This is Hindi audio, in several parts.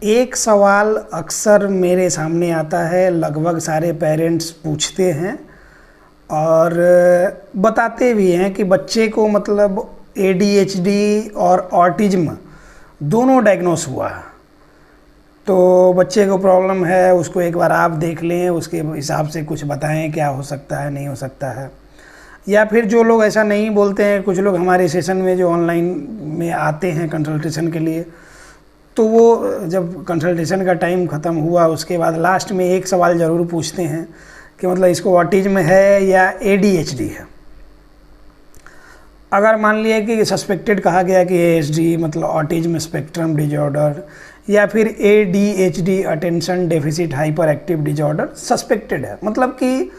एक सवाल अक्सर मेरे सामने आता है, लगभग सारे पेरेंट्स पूछते हैं और बताते भी हैं कि बच्चे को मतलब एडीएचडी और ऑटिज्म दोनों डायग्नोस हुआ है। तो बच्चे को प्रॉब्लम है, उसको एक बार आप देख लें, उसके हिसाब से कुछ बताएं क्या हो सकता है, नहीं हो सकता है। या फिर जो लोग ऐसा नहीं बोलते हैं, कुछ लोग हमारे सेशन में जो ऑनलाइन में आते हैं कंसल्टेशन के लिए, तो वो जब कंसल्टेशन का टाइम ख़त्म हुआ उसके बाद लास्ट में एक सवाल ज़रूर पूछते हैं कि मतलब इसको ऑटिज्म है या एडीएचडी है। अगर मान लिया कि सस्पेक्टेड कहा गया कि एएसडी मतलब ऑटिज्म स्पेक्ट्रम डिजॉर्डर या फिर ADHD attention deficit hyper active disorder suspected है, मतलब कि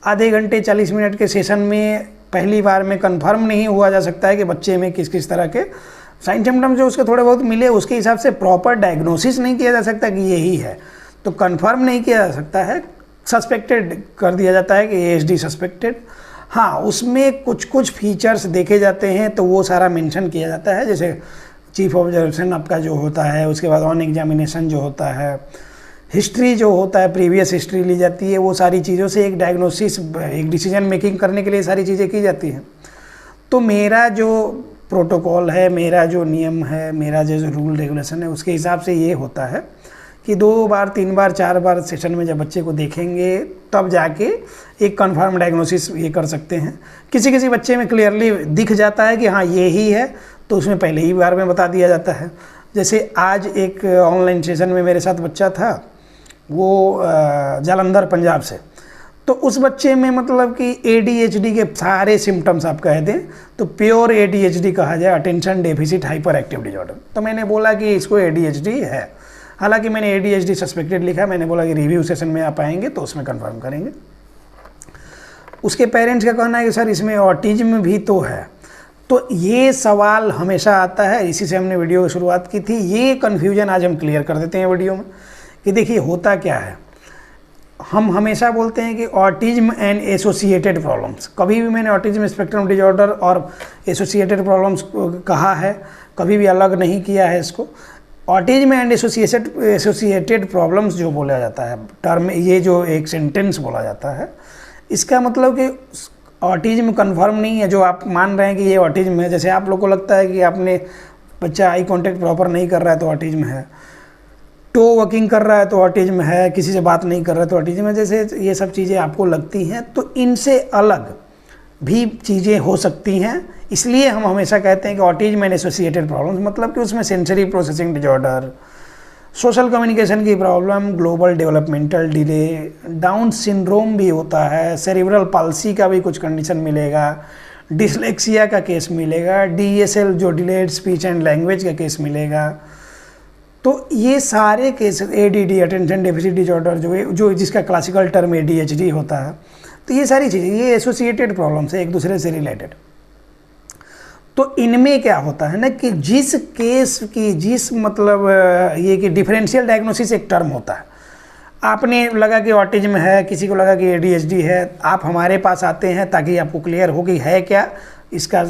आधे घंटे 40 मिनट के सेशन में पहली बार में कंफर्म नहीं हुआ जा सकता है कि बच्चे में किस किस तरह के साइन सिम्टम्स जो उसके थोड़े बहुत मिले, उसके हिसाब से प्रॉपर डायग्नोसिस नहीं किया जा सकता कि यही है, तो कंफर्म नहीं किया जा सकता है, सस्पेक्टेड कर दिया जाता है कि एएसडी सस्पेक्टेड। हाँ, उसमें कुछ कुछ फीचर्स देखे जाते हैं तो वो सारा मेंशन किया जाता है, जैसे चीफ ऑब्जर्वेशन आपका जो होता है, उसके बाद ऑन एग्जामिनेशन जो होता है, हिस्ट्री जो होता है, प्रीवियस हिस्ट्री ली जाती है, वो सारी चीज़ों से एक डायग्नोसिस, एक डिसीजन मेकिंग करने के लिए सारी चीज़ें की जाती हैं। तो मेरा जो प्रोटोकॉल है, मेरा जो नियम है, मेरा जो रूल रेगुलेशन है, उसके हिसाब से ये होता है कि 2 बार 3 बार 4 बार सेशन में जब बच्चे को देखेंगे तब जाके एक कंफर्म डायग्नोसिस ये कर सकते हैं। किसी किसी बच्चे में क्लियरली दिख जाता है कि हाँ ये ही है, तो उसमें पहले ही बार में बता दिया जाता है। जैसे आज एक ऑनलाइन सेशन में मेरे साथ बच्चा था, वो जालंधर पंजाब से, तो उस बच्चे में मतलब कि एडीएचडी के सारे सिम्टम्स आप कह दें तो प्योर एडीएचडी कहा जाए, attention deficit hyper active disorder. तो मैंने बोला कि इसको एडीएचडी है, हालांकि मैंने एडीएचडी सस्पेक्टेड लिखा, मैंने बोला कि रिव्यू सेशन में आप आएंगे तो उसमें कंफर्म करेंगे। उसके पेरेंट्स का कहना है कि सर इसमें ऑटिज्म भी तो है। तो ये सवाल हमेशा आता है, इसी से हमने वीडियो की शुरुआत की थी। ये कन्फ्यूजन आज हम क्लियर कर देते हैं वीडियो में कि देखिए होता क्या है। हम हमेशा बोलते हैं कि ऑटिज्म एंड एसोसिएटेड प्रॉब्लम्स, कभी भी मैंने ऑटिज्म स्पेक्ट्रम डिजॉर्डर और एसोसिएटेड प्रॉब्लम्स कहा है, कभी भी अलग नहीं किया है इसको। ऑटिज्म एंड एसोसिएटेड प्रॉब्लम्स जो बोला जाता है टर्म, ये जो एक सेंटेंस बोला जाता है, इसका मतलब कि ऑटिज्म कंफर्म नहीं है जो आप मान रहे हैं कि ये ऑटिज्म है। जैसे आप लोग को लगता है कि आपने बच्चा आई कांटेक्ट प्रॉपर नहीं कर रहा है तो ऑटिज्म है, टो वर्किंग कर रहा है तो ऑटिज्म है, किसी से बात नहीं कर रहा है तो ऑटिज्म है, जैसे ये सब चीज़ें आपको लगती हैं, तो इनसे अलग भी चीज़ें हो सकती हैं। इसलिए हम हमेशा कहते हैं कि ऑटिज्म एंड एसोसिएटेड प्रॉब्लम्स, मतलब कि उसमें sensory processing disorder, social communication की problem, global developmental delay, down syndrome भी होता है, सेरिब्रल पाल्सी का भी कुछ कंडीशन मिलेगा, डिसलेक्सिया का केस मिलेगा, डीएसएल जो डिलेड स्पीच एंड लैंग्वेज का केस मिलेगा। तो ये सारे case, ADD attention deficit disorder जो जिसका क्लासिकल टर्म एडीएचडी होता है, तो ये सारी चीज़ें ये एसोसिएटेड प्रॉब्लम्स है एक दूसरे से रिलेटेड। तो इनमें क्या होता है ना कि जिस केस की जिस मतलब ये कि डिफरेंशियल डायग्नोसिस एक टर्म होता है। आपने लगा कि ऑटिज्म है, किसी को लगा कि एडीएचडी है, आप हमारे पास आते हैं ताकि आपको क्लियर हो कि है क्या, इसका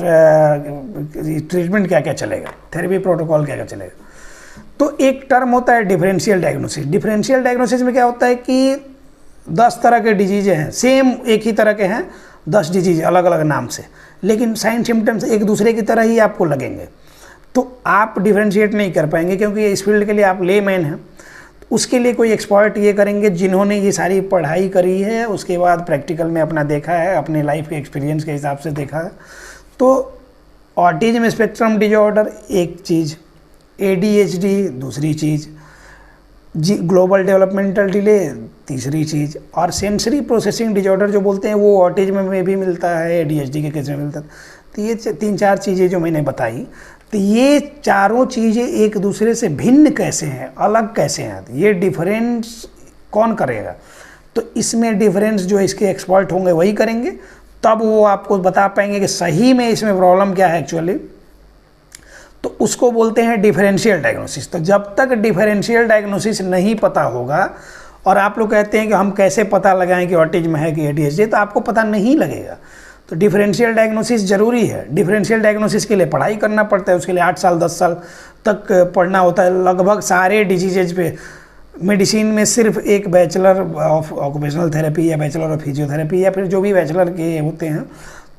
ट्रीटमेंट क्या क्या चलेगा, थेरेपी प्रोटोकॉल क्या क्या चलेगा। तो एक टर्म होता है डिफरेंशियल डायग्नोसिस। डिफरेंशियल डायग्नोसिस में क्या होता है कि 10 तरह के डिजीज़ हैं, सेम एक ही तरह के हैं, 10 डिजीज अलग अलग नाम से, लेकिन साइन सिम्टम्स एक दूसरे की तरह ही आपको लगेंगे। तो आप डिफरेंशिएट नहीं कर पाएंगे क्योंकि इस फील्ड के लिए आप लेमैन हैं। उसके लिए कोई एक्सपर्ट ये करेंगे जिन्होंने ये सारी पढ़ाई करी है, उसके बाद प्रैक्टिकल में अपना देखा है, अपने लाइफ के एक्सपीरियंस के हिसाब से देखा है। तो ऑटिज्म स्पेक्ट्रम डिजॉर्डर एक चीज़, एडीएचडी दूसरी चीज़, ग्लोबल डेवलपमेंटल डिले तीसरी चीज़, और सेंसरी प्रोसेसिंग डिजॉर्डर जो बोलते हैं वो ऑटिज्म में भी मिलता है, एडीएचडी के केस में मिलता है। तो ये 3-4 चीज़ें जो मैंने बताई, तो ये चारों चीज़ें एक दूसरे से भिन्न कैसे हैं, अलग कैसे हैं, ये डिफरेंस कौन करेगा। तो इसमें डिफरेंस जो इसके एक्सपर्ट होंगे वही करेंगे, तब वो आपको बता पाएंगे कि सही में इसमें प्रॉब्लम क्या है एक्चुअली। तो उसको बोलते हैं डिफरेंशियल डायग्नोसिस। तो जब तक डिफरेंशियल डायग्नोसिस नहीं पता होगा, और आप लोग कहते हैं कि हम कैसे पता लगाएं कि ऑटिज्म है कि एडीएचडी, तो आपको पता नहीं लगेगा। तो डिफरेंशियल डायग्नोसिस ज़रूरी है। डिफरेंशियल डायग्नोसिस के लिए पढ़ाई करना पड़ता है, उसके लिए 8 साल 10 साल तक पढ़ना होता है लगभग सारे डिजीजेज पे। मेडिसिन में सिर्फ एक बैचलर ऑफ ऑक्यूपेशनल थेरेपी या बैचलर ऑफ फिजियोथेरेपी या फिर जो भी बैचलर के होते हैं,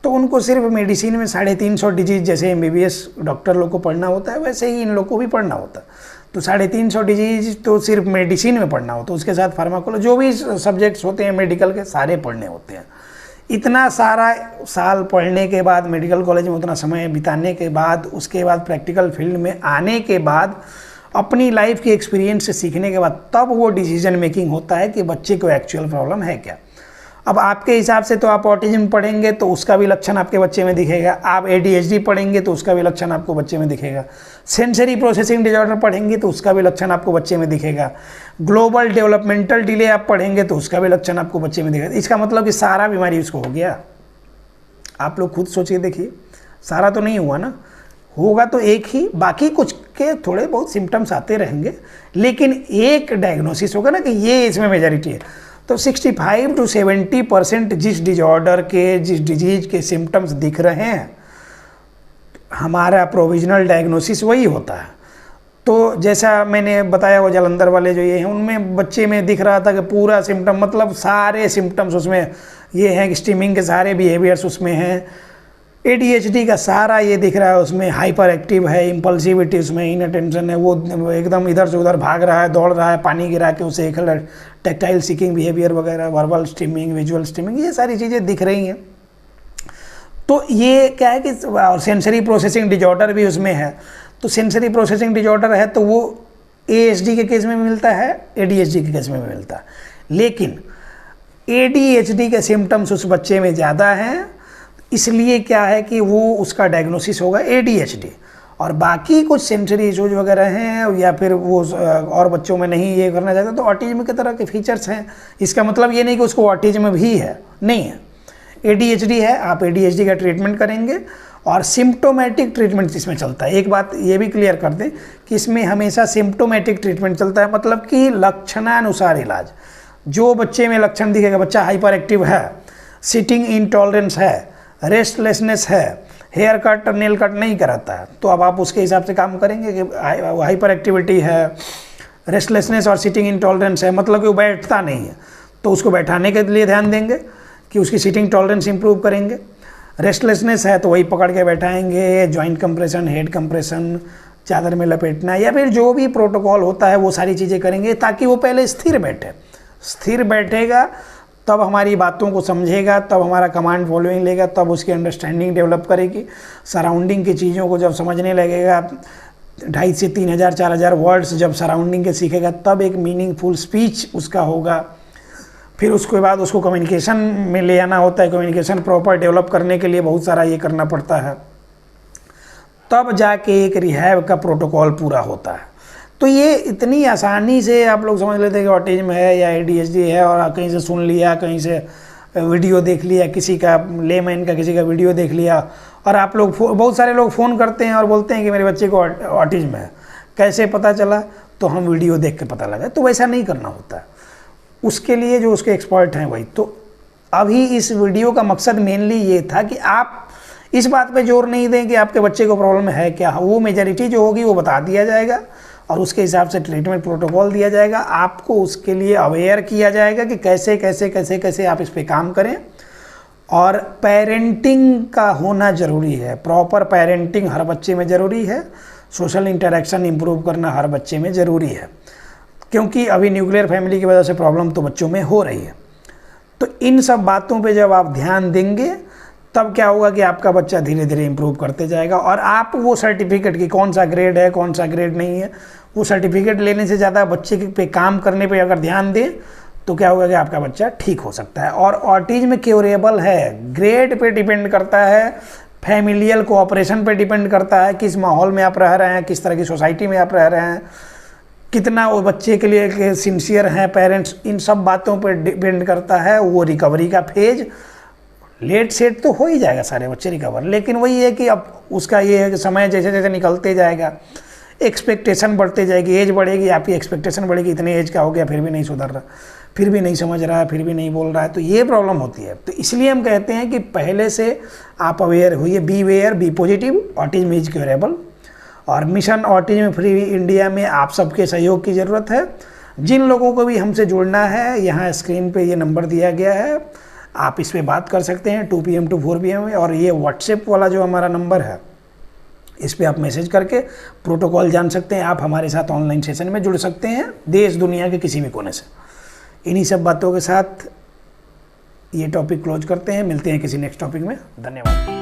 तो उनको सिर्फ मेडिसिन में 350 डिजीज, जैसे MBBS डॉक्टर लोग को पढ़ना होता है वैसे ही इन लोग को भी पढ़ना होता है। तो 350 डिजीज तो सिर्फ मेडिसिन में पढ़ना होता है, उसके साथ फार्माकोलॉजी जो भी सब्जेक्ट्स होते हैं मेडिकल के सारे पढ़ने होते हैं। इतना सारा साल पढ़ने के बाद, मेडिकल कॉलेज में उतना समय बिताने के बाद, उसके बाद प्रैक्टिकल फील्ड में आने के बाद, अपनी लाइफ के एक्सपीरियंस से सीखने के बाद तब वो डिसीजन मेकिंग होता है कि बच्चे को एक्चुअल प्रॉब्लम है क्या। अब आपके हिसाब से तो आप ऑटिज्म पढ़ेंगे तो उसका भी लक्षण आपके बच्चे में दिखेगा, आप ADHD पढ़ेंगे तो उसका भी लक्षण आपको बच्चे में दिखेगा, सेंसरी प्रोसेसिंग डिजॉर्डर पढ़ेंगे तो उसका भी लक्षण आपको बच्चे में दिखेगा, ग्लोबल डेवलपमेंटल डिले आप पढ़ेंगे तो उसका भी लक्षण आपको बच्चे में दिखेगा। इसका मतलब कि सारा बीमारी उसको हो गया। आप लोग खुद सोचिए, देखिए सारा तो नहीं हुआ ना, होगा तो एक ही, बाकी कुछ के थोड़े बहुत सिम्टम्स आते रहेंगे, लेकिन एक डायग्नोसिस होगा ना कि ये इसमें मेजॉरिटी है। तो 65 to 70% जिस डिजॉर्डर के, जिस डिजीज के सिम्टम्स दिख रहे हैं, हमारा प्रोविजनल डायग्नोसिस वही होता है। तो जैसा मैंने बताया वो जालंधर वाले जो ये हैं, उनमें बच्चे में दिख रहा था कि पूरा सिम्टम, मतलब सारे सिम्टम्स उसमें ये हैं कि स्टीमिंग के सारे बिहेवियर्स उसमें हैं। ADHD का सारा ये दिख रहा है उसमें, हाइपर एक्टिव है, इम्पल्सिविटी उसमें, इनअटेंशन है, वो एकदम इधर से उधर भाग रहा है, दौड़ रहा है, पानी गिरा के उसे एक टेक्टाइल सीकिंग बिहेवियर वगैरह, वर्बल स्ट्रीमिंग, विजुअल स्ट्रीमिंग, ये सारी चीज़ें दिख रही हैं। तो ये क्या है कि सेंसरी प्रोसेसिंग डिजॉर्डर भी उसमें है। तो सेंसरी प्रोसेसिंग डिजॉर्डर है तो वो ASD के केस में भी मिलता है, ADHD के केस में भी मिलता है, लेकिन ADHD के सिम्टम्स उस बच्चे में ज़्यादा हैं, इसलिए क्या है कि वो उसका डायग्नोसिस होगा ADHD। और बाकी कुछ सेंसरी इशूज वगैरह हैं या फिर वो और बच्चों में नहीं ये करना चाहता, तो ऑटिज्म के तरह के फीचर्स हैं। इसका मतलब ये नहीं कि उसको ऑटिज्म भी है, नहीं है, ADHD है, आप ADHD का ट्रीटमेंट करेंगे और सिम्टोमेटिक ट्रीटमेंट इसमें चलता है। एक बात ये भी क्लियर कर दें कि इसमें हमेशा सिम्टोमेटिक ट्रीटमेंट चलता है, मतलब कि लक्षणानुसार इलाज। जो बच्चे में लक्षण दिखेगा, बच्चा हाइपर एक्टिव है, सिटिंग इनटॉलरेंस है, रेस्टलेसनेस है, हेयर कट और नेल कट नहीं कराता है, तो अब आप उसके हिसाब से काम करेंगे कि हाइपर एक्टिविटी है, रेस्टलेसनेस और सिटिंग इंटॉलरेंस है, मतलब कि वो बैठता नहीं है, तो उसको बैठाने के लिए ध्यान देंगे कि उसकी सिटिंग टॉलरेंस इंप्रूव करेंगे। रेस्टलेसनेस है तो वही पकड़ के बैठाएंगे, जॉइंट कंप्रेशन, हेड कंप्रेशन, चादर में लपेटना, या फिर जो भी प्रोटोकॉल होता है वो सारी चीज़ें करेंगे ताकि वो पहले स्थिर बैठे। स्थिर बैठेगा तब हमारी बातों को समझेगा, तब हमारा कमांड फॉलोइंग लेगा, तब उसकी अंडरस्टैंडिंग डेवलप करेगी। सराउंडिंग की चीज़ों को जब समझने लगेगा, 2,500 से 3,000 4,000 वर्ड्स जब सराउंडिंग के सीखेगा, तब एक मीनिंगफुल स्पीच उसका होगा। फिर उसके बाद उसको कम्युनिकेशन में ले आना होता है, कम्युनिकेशन प्रॉपर डेवलप करने के लिए बहुत सारा ये करना पड़ता है, तब जाके एक रिहैब का प्रोटोकॉल पूरा होता है। तो ये इतनी आसानी से आप लोग समझ लेते हैं कि ऑटिज्म है या ADHD है, और कहीं से सुन लिया, कहीं से वीडियो देख लिया, किसी का लेमैन का किसी का वीडियो देख लिया, और आप लोग बहुत सारे लोग फ़ोन करते हैं और बोलते हैं कि मेरे बच्चे को ऑटिज्म है, कैसे पता चला, तो हम वीडियो देख के पता लगा। तो वैसा नहीं करना होता है, उसके लिए जो उसके एक्सपर्ट हैं वही। तो अभी इस वीडियो का मकसद मेनली ये था कि आप इस बात पे जोर नहीं दें कि आपके बच्चे को प्रॉब्लम है क्या, वो मेजॉरिटी जो होगी वो बता दिया जाएगा और उसके हिसाब से ट्रीटमेंट प्रोटोकॉल दिया जाएगा। आपको उसके लिए अवेयर किया जाएगा कि कैसे कैसे कैसे कैसे आप इस पे काम करें। और पेरेंटिंग का होना ज़रूरी है, प्रॉपर पेरेंटिंग हर बच्चे में ज़रूरी है, सोशल इंटरेक्शन इम्प्रूव करना हर बच्चे में ज़रूरी है, क्योंकि अभी न्यूक्लियर फैमिली की वजह से प्रॉब्लम तो बच्चों में हो रही है। तो इन सब बातों पे जब आप ध्यान देंगे तब क्या होगा कि आपका बच्चा धीरे धीरे इम्प्रूव करते जाएगा। और आप वो सर्टिफिकेट की कौन सा ग्रेड है कौन सा ग्रेड नहीं है, वो सर्टिफिकेट लेने से ज़्यादा बच्चे पे काम करने पे अगर ध्यान दें तो क्या होगा कि आपका बच्चा ठीक हो सकता है। और ऑटिज्म क्योरेबल है, ग्रेड पे डिपेंड करता है, फैमिलियल कोऑपरेशन पे डिपेंड करता है, किस माहौल में आप रह रहे हैं, किस तरह की सोसाइटी में आप रह रहे हैं, कितना वो बच्चे के लिए सिंसियर हैं पेरेंट्स, इन सब बातों पर डिपेंड करता है। वो रिकवरी का फेज लेट सेट तो हो ही जाएगा, सारे बच्चे रिकवर, लेकिन वही है कि अब उसका ये है कि समय जैसे जैसे निकलते जाएगा, एक्सपेक्टेशन बढ़ते जाएगी, एज बढ़ेगी, आपकी एक्सपेक्टेशन बढ़ेगी, इतने एज का हो गया फिर भी नहीं सुधर रहा, फिर भी नहीं समझ रहा है, फिर भी नहीं बोल रहा है, तो ये प्रॉब्लम होती है। तो इसलिए हम कहते हैं कि पहले से आप अवेयर होइए, be aware, be positive, autism is curable. और मिशन ऑटिज्म फ्री इंडिया में आप सबके सहयोग की ज़रूरत है। जिन लोगों को भी हमसे जुड़ना है, यहाँ स्क्रीन पे ये नंबर दिया गया है, आप इस पे बात कर सकते हैं 2 PM to 4 PM में। और ये व्हाट्सएप वाला जो हमारा नंबर है, इस पे आप मैसेज करके प्रोटोकॉल जान सकते हैं। आप हमारे साथ ऑनलाइन सेशन में जुड़ सकते हैं देश दुनिया के किसी भी कोने से। इन्हीं सब बातों के साथ ये टॉपिक क्लोज करते हैं। मिलते हैं किसी नेक्स्ट टॉपिक में। धन्यवाद।